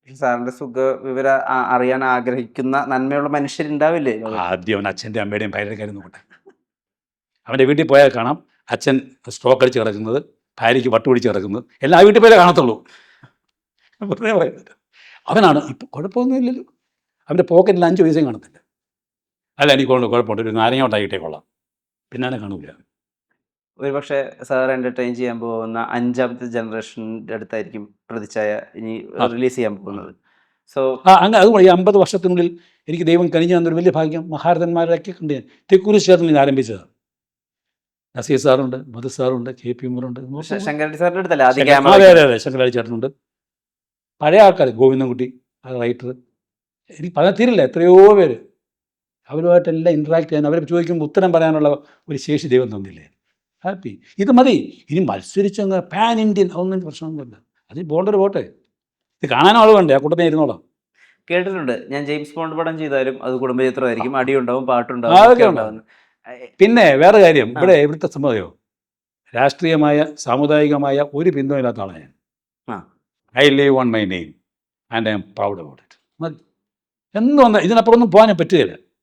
സാറിന്റെ വിവര അറിയാൻ ആഗ്രഹിക്കുന്ന നന്മയുള്ള മനുഷ്യരുണ്ടാവില്ലേ ലോകത്ത്? ആദ്യം അവൻ അച്ഛൻ്റെ അമ്മയുടെയും ഭാര്യയുടെ കാര്യം നോക്കട്ടെ. അവൻ്റെ വീട്ടിൽ പോയാൽ കാണാം അച്ഛൻ സ്ട്രോക്ക് അടിച്ച് കിടക്കുന്നത്, ഭാര്യയ്ക്ക് വട്ടുപിടിച്ച് കിടക്കുന്നത്, എല്ലാം ആ വീട്ടിൽ പോയാലേ കാണത്തുള്ളൂ. വെറുതെ പറയുന്നത്. അവനാണ് ഇപ്പം കുഴപ്പമൊന്നുമില്ലല്ലോ. അവൻ്റെ പോക്കറ്റിൽ 5 പൈസയും കാണത്തില്ല. അല്ല എനിക്ക് കുഴപ്പമുണ്ട്, ഒരു നാരങ്ങ കൊണ്ടായി കിട്ടേ കൊള്ളാം, പിന്നെ കാണൂല. ഒരുപക്ഷെ സാർ എന്റർടൈൻ ചെയ്യാൻ പോകുന്ന 5ാമത്തെ ജനറേഷൻ്റെ അടുത്തായിരിക്കും പ്രതിച്ഛായ ഇനി റിലീസ് ചെയ്യാൻ പോകുന്നത്. സോ അങ്ങനെ അതുകൊണ്ട് ഈ 50 വർഷത്തിനുള്ളിൽ എനിക്ക് ദൈവം കനിഞ്ഞു തന്നൊരു വലിയ ഭാഗ്യം. മഹാരഥന്മാരൊക്കെ കണ്ട് ഞാൻ തെക്കുരിശ് ചേർന്ന് ഇത് ആരംഭിച്ചതാണ്. നസീർ സാറുണ്ട്, മധു സാറുണ്ട്, KP ഉമറുണ്ട്, ശങ്കരടി സാറിന്റെ അടുത്തല്ലേ ആദ്യം അതെ ക്യാമറ? അതെ ശങ്കരാടി ചേട്ടനുണ്ട്, പഴയ ആൾക്കാർ, ഗോവിന്ദൻകുട്ടി റൈറ്റർ, എനിക്ക് പറയാൻ തീരില്ല എത്രയോ പേര്. അവരുമായിട്ടെല്ലാം ഇൻട്രാക്ട് ചെയ്യാൻ, അവരെ ചോദിക്കുമ്പോൾ ഉത്തരം പറയാനുള്ള ഒരു ശേഷി ദൈവം തന്നില്ലേ. ഹാപ്പി. ഇത് മതി. ഇനി മത്സരിച്ചങ്ങ് പാൻ ഇന്ത്യൻ അതൊന്നും പ്രശ്നമൊന്നുമില്ല. അത് ബോണ്ടൊരു പോട്ടെ, ഇത് കാണാനും ആൾ വേണ്ടേ, ആ കൂട്ടത്തിൽ ഇരുന്നോളാം. കേട്ടിട്ടുണ്ട് ഞാൻ ജെയിംസ് ബോണ്ട് പടം ചെയ്താലും അത് കുടുംബചിത്രമായിരിക്കും, അടിയുണ്ടാവും, അതൊക്കെ പാട്ടുണ്ടാവും. ഉണ്ടാവും. പിന്നെ വേറെ കാര്യം, ഇവിടുത്തെ സംഭവയോ രാഷ്ട്രീയമായ സാമുദായികമായ ഒരു പിന്തുണയില്ലാത്ത ആളാണ് ഞാൻ. I leave on my name and I am proud about it. മതി. എന്ന് വന്നാൽ ഇതിനപ്പുറമൊന്നും പോകാൻ പറ്റുകയില്ല.